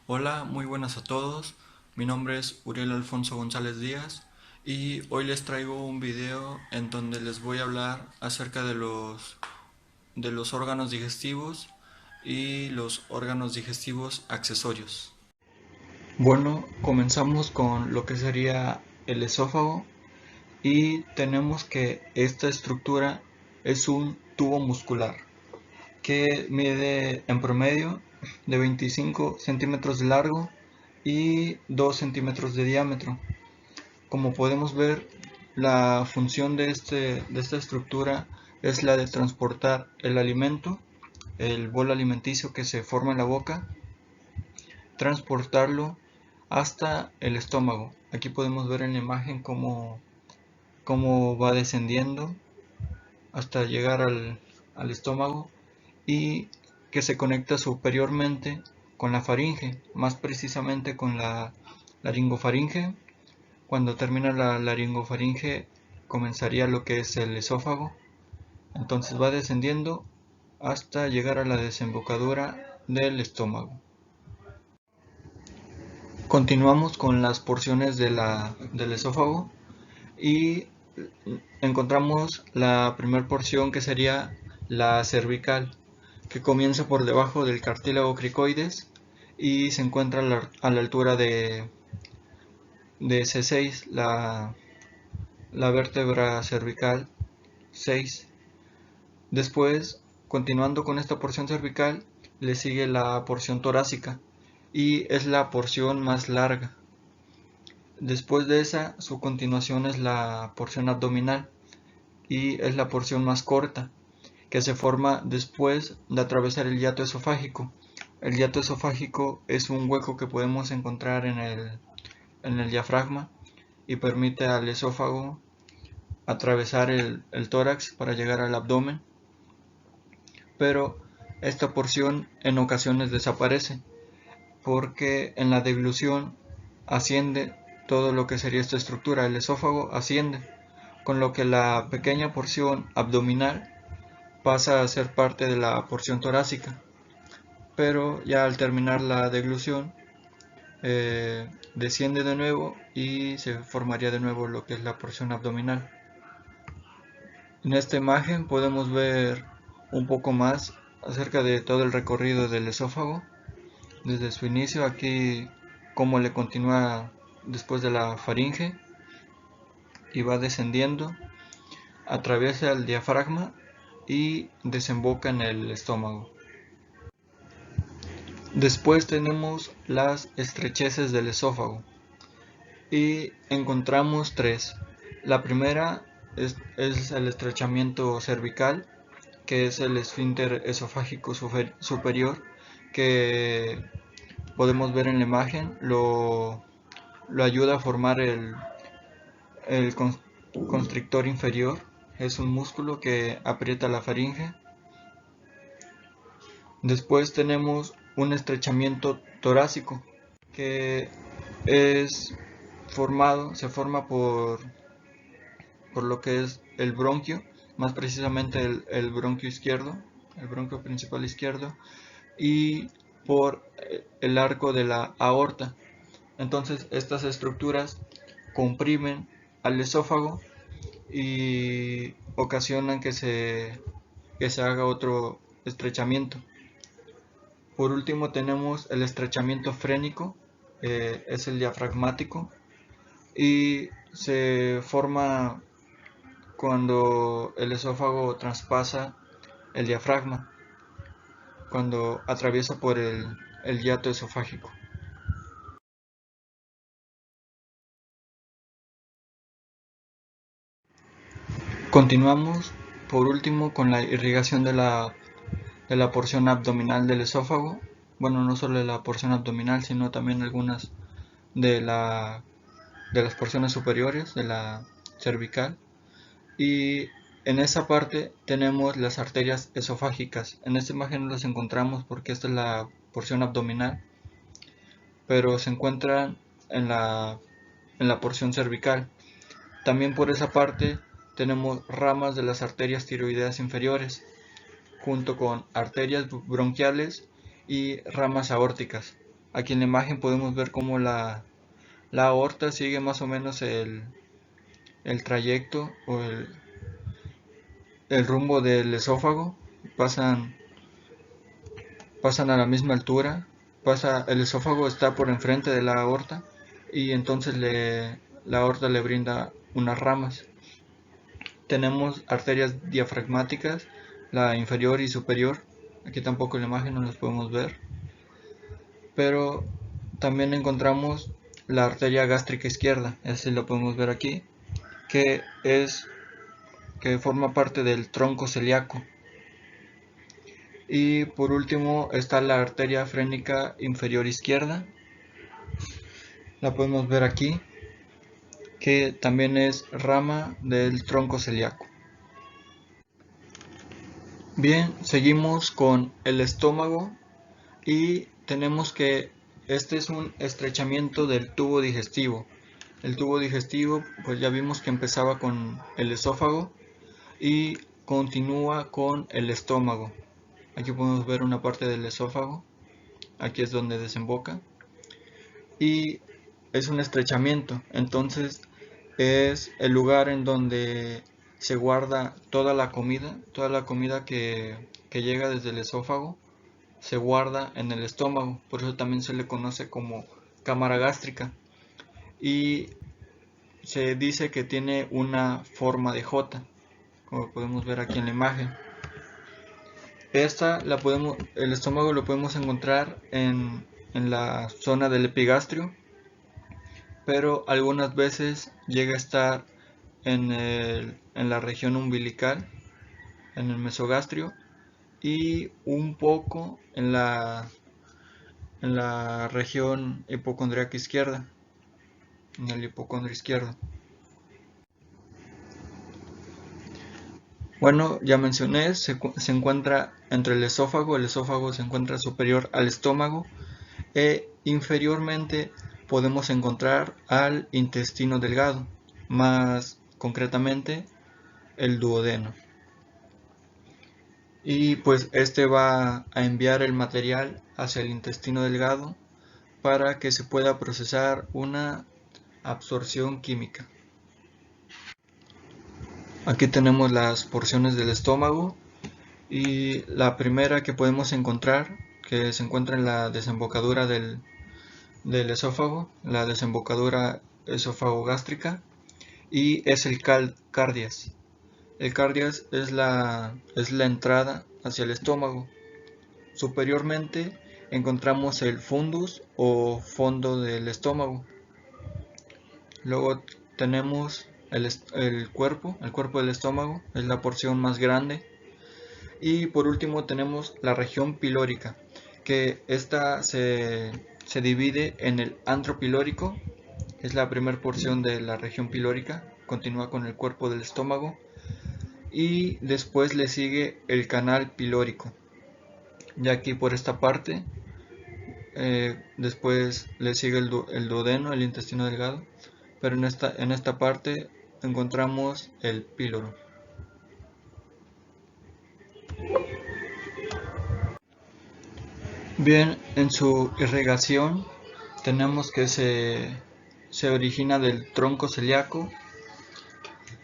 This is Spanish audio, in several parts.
Hola, muy buenas a todos. Mi nombre es Uriel Alfonso González Díaz y hoy les traigo un video en donde les voy a hablar acerca de los órganos digestivos y los órganos digestivos accesorios. Bueno, comenzamos con lo que sería el esófago y tenemos que esta estructura es un tubo muscular que mide en promedio de 25 centímetros de largo y 2 centímetros de diámetro. Como podemos ver, la función de esta estructura es la de transportar el alimento, el bolo alimenticio que se forma en la boca, transportarlo hasta el estómago. Aquí podemos ver en la imagen cómo va descendiendo hasta llegar al estómago y que se conecta superiormente con la faringe, más precisamente con la laringofaringe. Cuando termina la laringofaringe comenzaría lo que es el esófago, entonces va descendiendo hasta llegar a la desembocadura del estómago. Continuamos con las porciones del esófago y encontramos la primera porción que sería la cervical, que comienza por debajo del cartílago cricoides y se encuentra a la altura de C6, la vértebra cervical 6. Después, continuando con esta porción cervical, le sigue la porción torácica y es la porción más larga. Después de esa, su continuación es la porción abdominal y es la porción más corta, que se forma después de atravesar el hiato esofágico. El hiato esofágico es un hueco que podemos encontrar en el diafragma y permite al esófago atravesar el tórax para llegar al abdomen, pero esta porción en ocasiones desaparece porque en la deglución asciende todo lo que sería esta estructura, el esófago asciende, con lo que la pequeña porción abdominal pasa a ser parte de la porción torácica, pero ya al terminar la deglución desciende de nuevo y se formaría de nuevo lo que es la porción abdominal. En esta imagen podemos ver un poco más acerca de todo el recorrido del esófago, desde su inicio, aquí cómo le continúa después de la faringe y va descendiendo, atraviesa el diafragma y desemboca en el estómago. Después tenemos las estrecheces del esófago y encontramos tres. La primera es el estrechamiento cervical, que es el esfínter esofágico superior, que podemos ver en la imagen, lo ayuda a formar el constrictor inferior. Es un músculo que aprieta la faringe. Después tenemos un estrechamiento torácico, que es se forma por lo que es el bronquio, más precisamente el bronquio izquierdo, el bronquio principal izquierdo, y por el arco de la aorta. Entonces estas estructuras comprimen al esófago y ocasionan que se haga otro estrechamiento. Por último tenemos el estrechamiento frénico, es el diafragmático y se forma cuando el esófago traspasa el diafragma, cuando atraviesa por el hiato esofágico. Continuamos por último con la irrigación de la porción abdominal del esófago. Bueno, no solo de la porción abdominal, sino también algunas de, de las porciones superiores de la cervical. Y en esa parte tenemos las arterias esofágicas. En esta imagen no las encontramos porque esta es la porción abdominal, pero se encuentran en la porción cervical. También por esa parte tenemos ramas de las arterias tiroideas inferiores, junto con arterias bronquiales y ramas aórticas. Aquí en la imagen podemos ver cómo la aorta sigue más o menos el trayecto o el rumbo del esófago. Pasan a la misma altura. El esófago está por enfrente de la aorta y entonces la aorta le brinda unas ramas. Tenemos arterias diafragmáticas, la inferior y superior. Aquí tampoco en la imagen no las podemos ver, pero también encontramos la arteria gástrica izquierda, así lo podemos ver aquí, que forma parte del tronco celíaco. Y por último está la arteria frénica inferior izquierda, la podemos ver aquí, que también es rama del tronco celíaco. Bien, seguimos con el estómago y tenemos que este es un estrechamiento del tubo digestivo. El tubo digestivo, pues ya vimos que empezaba con el esófago y continúa con el estómago. Aquí podemos ver una parte del esófago, aquí es donde desemboca y es un estrechamiento, entonces es el lugar en donde se guarda toda la comida que llega desde el esófago se guarda en el estómago, por eso también se le conoce como cámara gástrica y se dice que tiene una forma de J, como podemos ver aquí en la imagen. El estómago lo podemos encontrar en la zona del epigastrio, pero algunas veces llega a estar en la región umbilical, en el mesogastrio, y un poco en la región hipocondríaca izquierda, en el hipocondrio izquierdo. Bueno, ya mencioné, se encuentra entre el esófago se encuentra superior al estómago e inferiormente podemos encontrar al intestino delgado, más concretamente el duodeno. Y pues este va a enviar el material hacia el intestino delgado para que se pueda procesar una absorción química. Aquí tenemos las porciones del estómago y la primera que podemos encontrar, que se encuentra en la desembocadura del esófago, la desembocadura esófago-gástrica, y es el cardias. El cardias es la entrada hacia el estómago. Superiormente encontramos el fundus o fondo del estómago. Luego tenemos el cuerpo del estómago, es la porción más grande. Y por último tenemos la región pilórica, que esta se divide en el antro pilórico, es la primera porción de la región pilórica, continúa con el cuerpo del estómago, y después le sigue el canal pilórico. Ya aquí por esta parte, después le sigue el duodeno, el intestino delgado, pero en esta parte encontramos el píloro. Bien, en su irrigación tenemos que se origina del tronco celíaco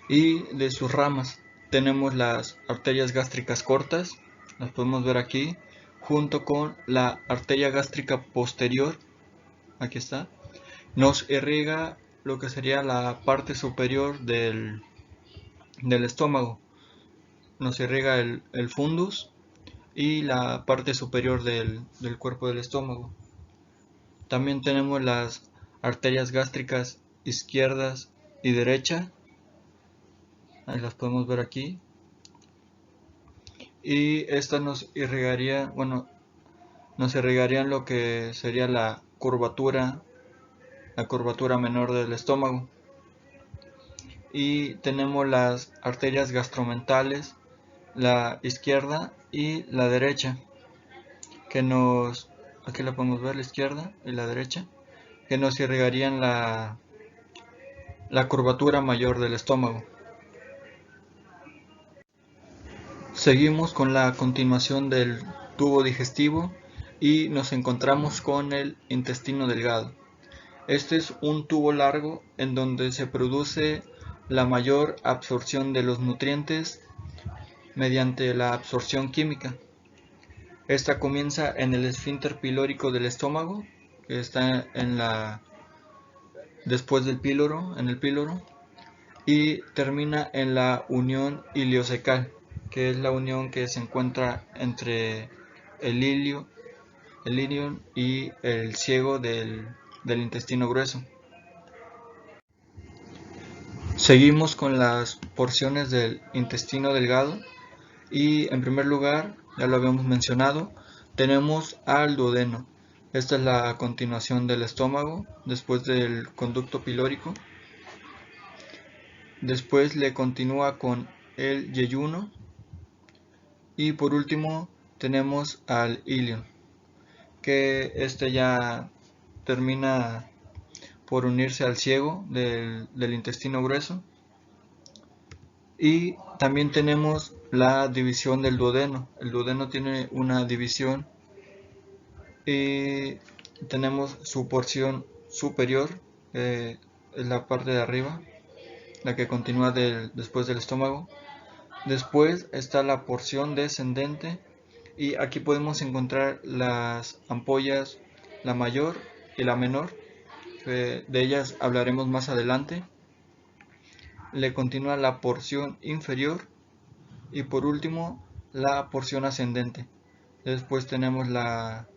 y de sus ramas. Tenemos las arterias gástricas cortas, las podemos ver aquí, junto con la arteria gástrica posterior, aquí está, nos irriga lo que sería la parte superior del estómago, nos irriga el fundus y la parte superior del cuerpo del estómago. También tenemos las arterias gástricas izquierdas y derecha, ahí las podemos ver aquí, y estas nos irrigarían lo que sería la curvatura menor del estómago. Y tenemos las arterias gastromentales, la izquierda y la derecha, aquí la podemos ver, la izquierda y la derecha, que nos irrigarían la curvatura mayor del estómago. Seguimos con la continuación del tubo digestivo y nos encontramos con el intestino delgado. Este es un tubo largo en donde se produce la mayor absorción de los nutrientes mediante la absorción química. Esta comienza en el esfínter pilórico del estómago, que está después del píloro, en el píloro, y termina en la unión iliocecal, que es la unión que se encuentra entre el ilion y el ciego del intestino grueso. Seguimos con las porciones del intestino delgado y en primer lugar, ya lo habíamos mencionado, tenemos al duodeno. Esta es la continuación del estómago después del conducto pilórico. Después le continúa con el yeyuno y por último tenemos al ilion, que este ya termina por unirse al ciego del intestino grueso. Y también tenemos la división del duodeno. El duodeno tiene una división y tenemos su porción superior, es la parte de arriba, la que continúa después del estómago. Después está la porción descendente y aquí podemos encontrar las ampollas, la mayor y la menor. De ellas hablaremos más adelante. Le continúa la porción inferior y por último la porción ascendente. Después tenemos la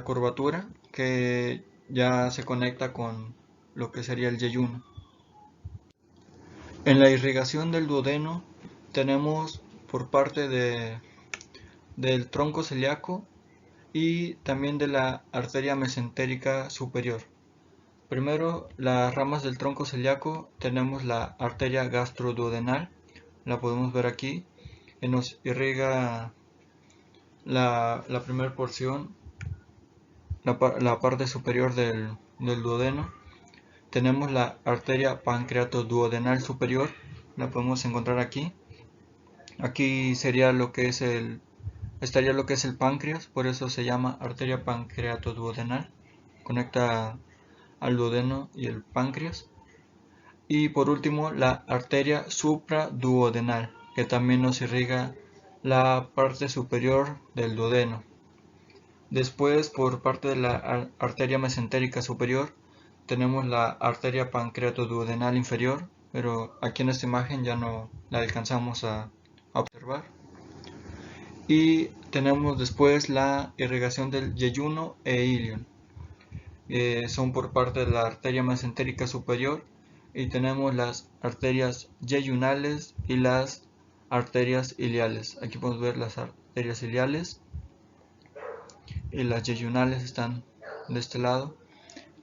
curvatura que ya se conecta con lo que sería el yeyuno. En la irrigación del duodeno tenemos por parte del tronco celíaco y también de la arteria mesentérica superior. Primero, las ramas del tronco celíaco, tenemos la arteria gastroduodenal, la podemos ver aquí, que nos irriga la primera porción, la parte superior del duodeno. Tenemos la arteria pancreatoduodenal superior, la podemos encontrar aquí. Aquí sería lo que es estaría lo que es el páncreas, por eso se llama arteria pancreatoduodenal. Conecta al duodeno y el páncreas. Y por último la arteria supraduodenal, que también nos irriga la parte superior del duodeno. Después, por parte de la arteria mesentérica superior, tenemos la arteria pancreatoduodenal inferior, pero aquí en esta imagen ya no la alcanzamos a observar. Y tenemos después la irrigación del yeyuno e ilion. Son por parte de la arteria mesentérica superior y tenemos las arterias yeyunales y las arterias iliales. Aquí podemos ver las arterias iliales y las yeyunales están de este lado.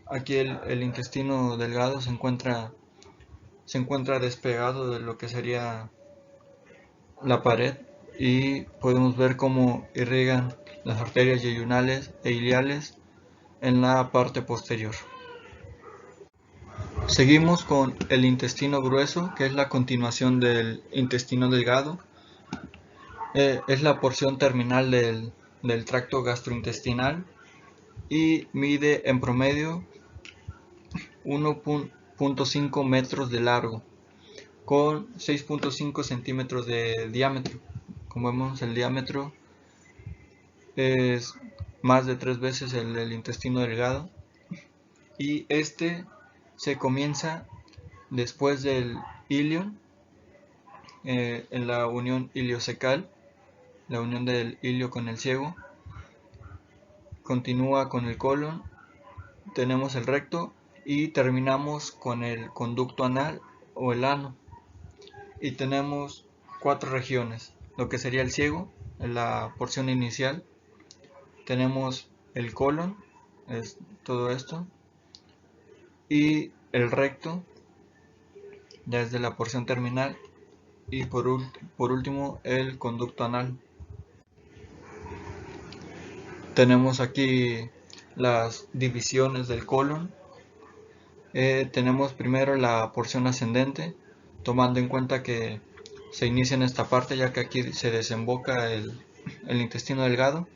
Aquí el intestino delgado se encuentra despegado de lo que sería la pared y podemos ver cómo irrigan las arterias yeyunales e iliales en la parte posterior. Seguimos con el intestino grueso, que es la continuación del intestino delgado. Es la porción terminal del tracto gastrointestinal y mide en promedio 1.5 metros de largo con 6.5 centímetros de diámetro. Como vemos, el diámetro es más de 3 veces el del intestino delgado y este se comienza después del ilion, en la unión iliocecal, la unión del ilio con el ciego. Continúa con el colon, tenemos el recto y terminamos con el conducto anal o el ano. Y tenemos 4 regiones, lo que sería el ciego, en la porción inicial. Tenemos el colon, es todo esto, y el recto, desde la porción terminal, y por último el conducto anal. Tenemos aquí las divisiones del colon. Tenemos primero la porción ascendente, tomando en cuenta que se inicia en esta parte, ya que aquí se desemboca el intestino delgado.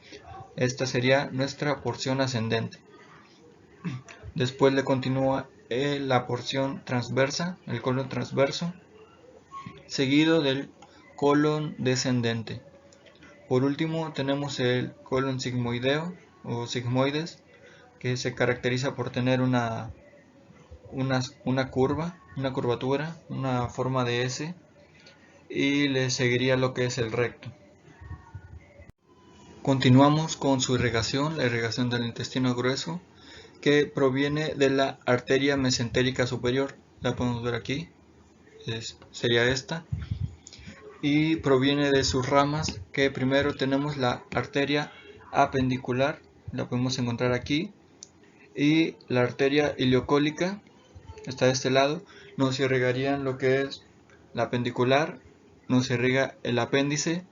Esta sería nuestra porción ascendente. Después le continúa la porción transversa, el colon transverso, seguido del colon descendente. Por último tenemos el colon sigmoideo o sigmoides, que se caracteriza por tener una curvatura, una forma de S, y le seguiría lo que es el recto. Continuamos con su irrigación, la irrigación del intestino grueso, que proviene de la arteria mesentérica superior. La podemos ver aquí, sería esta, y proviene de sus ramas, que primero tenemos la arteria apendicular, la podemos encontrar aquí, y la arteria iliocólica está de este lado. Nos irrigarían lo que es la apendicular, nos irriga el apéndice,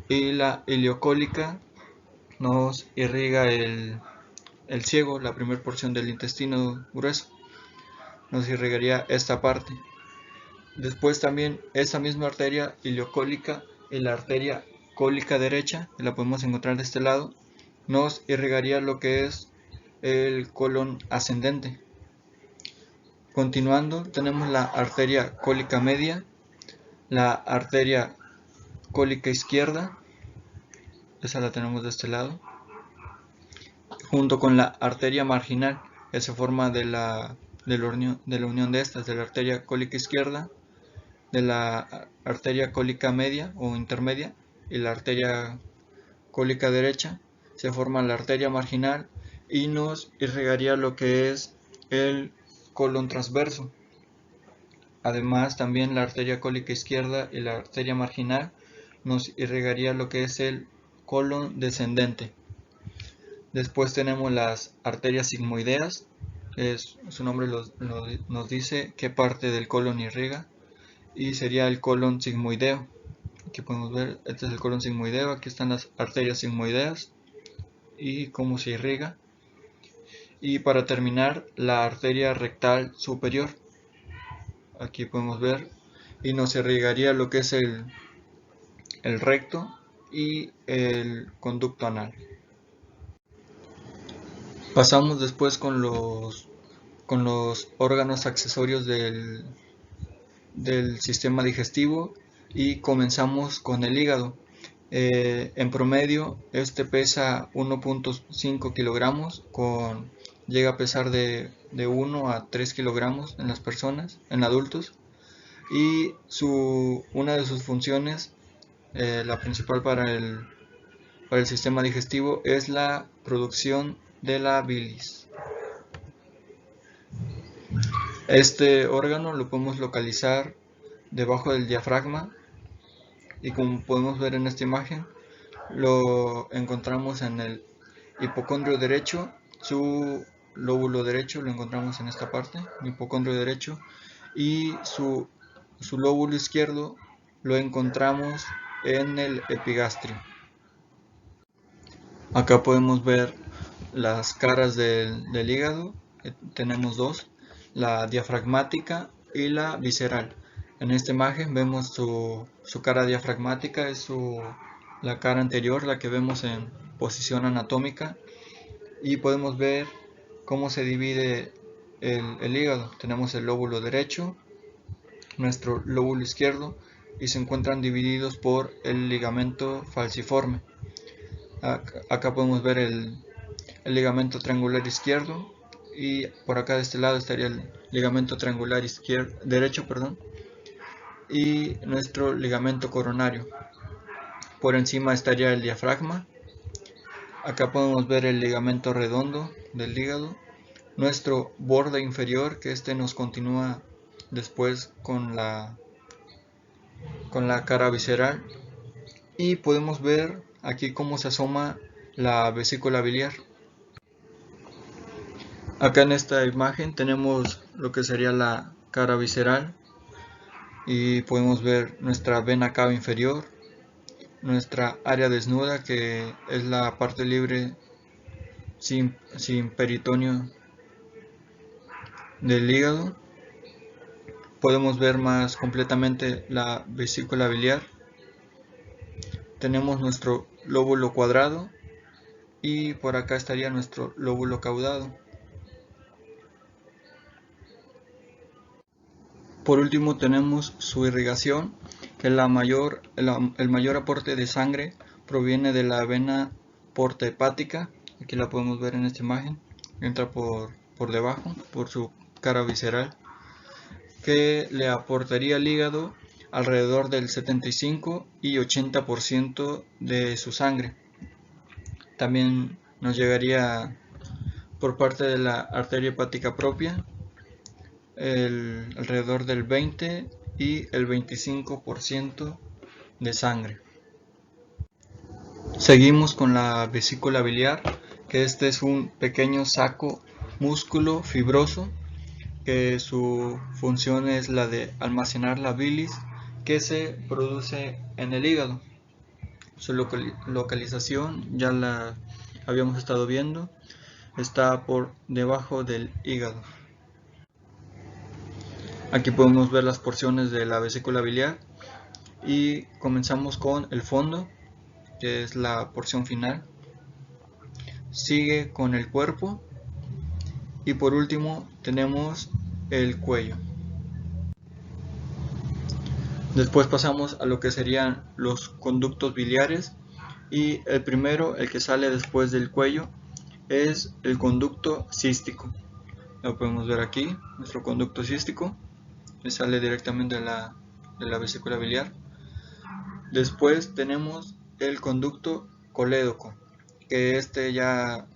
y la iliocólica nos irriga el ciego, la primera porción del intestino grueso, nos irrigaría esta parte. Después también esta misma arteria iliocólica y la arteria cólica derecha, que la podemos encontrar de este lado, nos irrigaría lo que es el colon ascendente. Continuando, tenemos la arteria cólica media, la arteria cólica izquierda, esa la tenemos de este lado, junto con la arteria marginal, que se forma de la unión de estas, de la arteria cólica izquierda, de la arteria cólica media o intermedia y la arteria cólica derecha. Se forma la arteria marginal y nos irrigaría lo que es el colon transverso. Además, también la arteria cólica izquierda y la arteria marginal nos irrigaría lo que es el colon descendente. Después tenemos las arterias sigmoideas, su nombre nos dice qué parte del colon irriga, y sería el colon sigmoideo. Aquí podemos ver, este es el colon sigmoideo, aquí están las arterias sigmoideas y cómo se irriga. Y para terminar, la arteria rectal superior, aquí podemos ver, y nos irrigaría lo que es el recto y el conducto anal. Pasamos después con los órganos accesorios del sistema digestivo y comenzamos con el hígado. En promedio este pesa 1.5 kilogramos, llega a pesar de 1 a 3 kilogramos en las personas, en adultos, y una de sus funciones, la principal para el sistema digestivo, es la producción de la bilis. Este órgano lo podemos localizar debajo del diafragma, y como podemos ver en esta imagen, lo encontramos en el hipocondrio derecho. Su lóbulo derecho lo encontramos en esta parte, el hipocondrio derecho, y su lóbulo izquierdo lo encontramos en el epigastrio. Acá podemos ver las caras del hígado. Tenemos dos, la diafragmática y la visceral. En esta imagen vemos su cara diafragmática, es la cara anterior, la que vemos en posición anatómica, y podemos ver cómo se divide el hígado. Tenemos el lóbulo derecho, nuestro lóbulo izquierdo, y se encuentran divididos por el ligamento falciforme. Acá podemos ver el ligamento triangular izquierdo, y por acá de este lado estaría el ligamento triangular derecho, y nuestro ligamento coronario. Por encima estaría el diafragma. Acá podemos ver el ligamento redondo del hígado, nuestro borde inferior, que nos continúa después con la cara visceral, y podemos ver aquí cómo se asoma la vesícula biliar. Acá en esta imagen tenemos lo que sería la cara visceral, y podemos ver nuestra vena cava inferior, nuestra área desnuda, que es la parte libre sin peritoneo del hígado. Podemos ver más completamente la vesícula biliar. Tenemos nuestro lóbulo cuadrado y por acá estaría nuestro lóbulo caudado. Por último tenemos su irrigación, que el mayor aporte de sangre proviene de la vena porta hepática. Aquí la podemos ver en esta imagen, entra por debajo, por su cara visceral, que le aportaría al hígado alrededor del 75 y 80% de su sangre. También nos llegaría por parte de la arteria hepática propia alrededor del 20 y el 25% de sangre. Seguimos con la vesícula biliar, que este es un pequeño saco músculo fibroso que su función es la de almacenar la bilis que se produce en el hígado. Su localización ya la habíamos estado viendo, está por debajo del hígado. Aquí podemos ver las porciones de la vesícula biliar y comenzamos con el fondo, que es la porción final. Sigue con el cuerpo y por último tenemos el cuello. Después pasamos a lo que serían los conductos biliares y el primero, el que sale después del cuello, es el conducto cístico. Lo podemos ver aquí, nuestro conducto cístico, que sale directamente de la vesícula biliar. Después tenemos el conducto colédoco, que este ya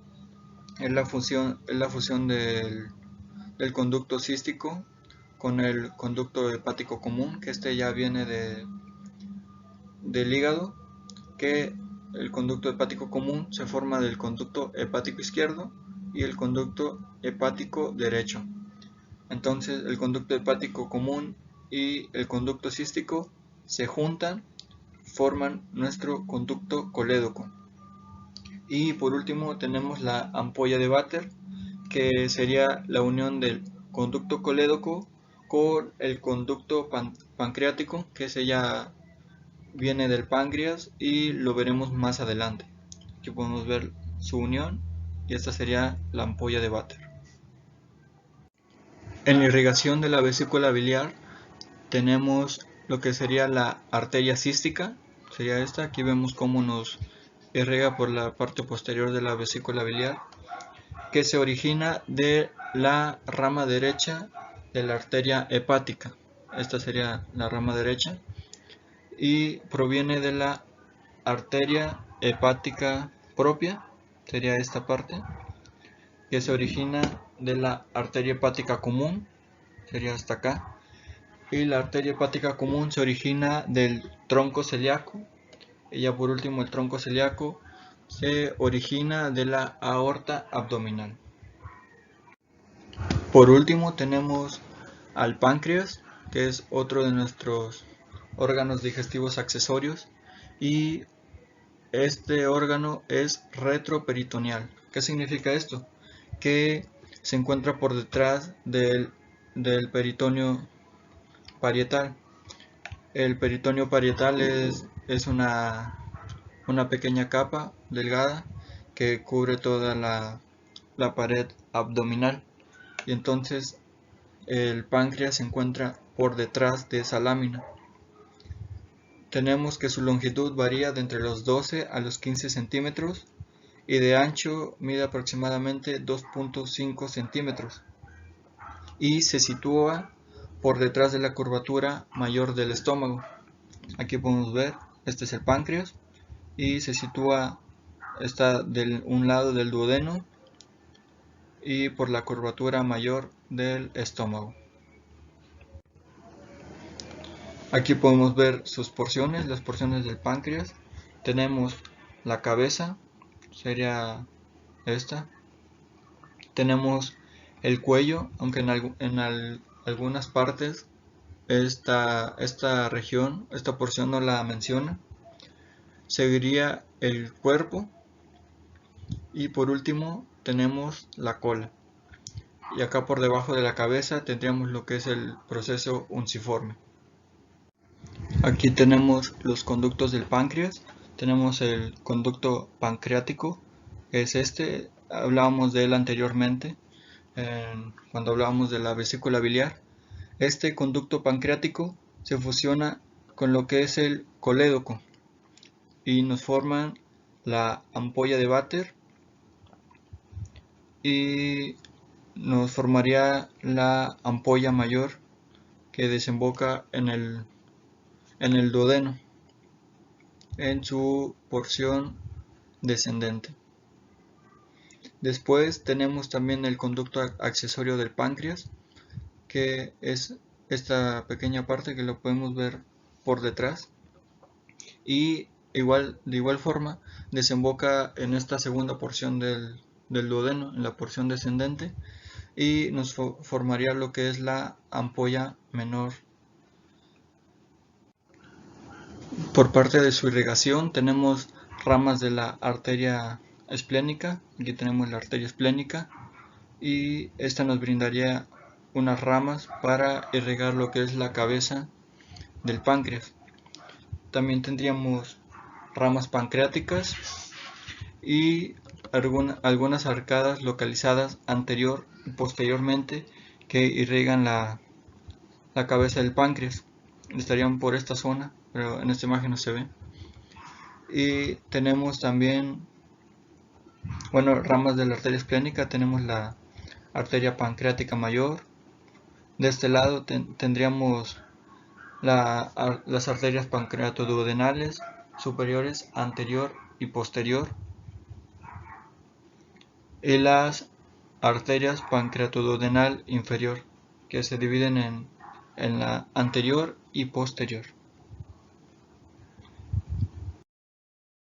es la fusión del conducto cístico con el conducto hepático común, que este ya viene del hígado, que el conducto hepático común se forma del conducto hepático izquierdo y el conducto hepático derecho. Entonces el conducto hepático común y el conducto cístico se juntan, forman nuestro conducto colédoco. Y por último tenemos la ampolla de Vater, que sería la unión del conducto colédoco con el conducto pancreático, que ese ya viene del páncreas y lo veremos más adelante. Aquí podemos ver su unión y esta sería la ampolla de Vater. En la irrigación de la vesícula biliar tenemos lo que sería la arteria cística, sería esta. Aquí vemos cómo nos irriga por la parte posterior de la vesícula biliar, que se origina de la rama derecha de la arteria hepática. Esta sería la rama derecha y proviene de la arteria hepática propia, sería esta parte, que se origina de la arteria hepática común, sería hasta acá, y la arteria hepática común se origina del tronco celíaco, y ya por último el tronco celíaco se origina de la aorta abdominal. Por último tenemos al páncreas, que es otro de nuestros órganos digestivos accesorios, y este órgano es retroperitoneal. ¿Qué significa esto? Que se encuentra por detrás del peritoneo parietal. El peritoneo parietal es una pequeña capa delgada que cubre toda la pared abdominal, y entonces el páncreas se encuentra por detrás de esa lámina. Tenemos que su longitud varía de entre los 12 a los 15 centímetros y de ancho mide aproximadamente 2.5 centímetros y se sitúa por detrás de la curvatura mayor del estómago. Aquí podemos ver, este es el páncreas y se sitúa, está de un lado del duodeno y por la curvatura mayor del estómago. Aquí podemos ver sus porciones, las porciones del páncreas. Tenemos la cabeza, sería esta. Tenemos el cuello, aunque en algunas partes esta región, esta porción no la menciona. Seguiría el cuerpo y por último tenemos la cola. Y acá por debajo de la cabeza tendríamos lo que es el proceso unciforme. Aquí tenemos los conductos del páncreas, tenemos el conducto pancreático, es este, hablábamos de él anteriormente, cuando hablábamos de la vesícula biliar. Este conducto pancreático se fusiona con lo que es el colédoco y nos forman la ampolla de Vater y nos formaría la ampolla mayor que desemboca en el duodeno en su porción descendente. Después tenemos también el conducto accesorio del páncreas, que es esta pequeña parte que lo podemos ver por detrás, y de igual forma desemboca en esta segunda porción del duodeno, en la porción descendente, y nos formaría lo que es la ampolla menor. Por parte de su irrigación tenemos ramas de la arteria esplénica. Aquí tenemos la arteria esplénica y esta nos brindaría unas ramas para irrigar lo que es la cabeza del páncreas. También tendríamos ramas pancreáticas y algunas arcadas localizadas anterior y posteriormente que irrigan la cabeza del páncreas. Estarían por esta zona, pero en esta imagen no se ve. Y tenemos también, ramas de la arteria esplénica. Tenemos la arteria pancreática mayor. De este lado tendríamos las arterias pancreatoduodenales superiores, anterior y posterior, y las arterias pancreatoduodenal inferior, que se dividen en la anterior y posterior.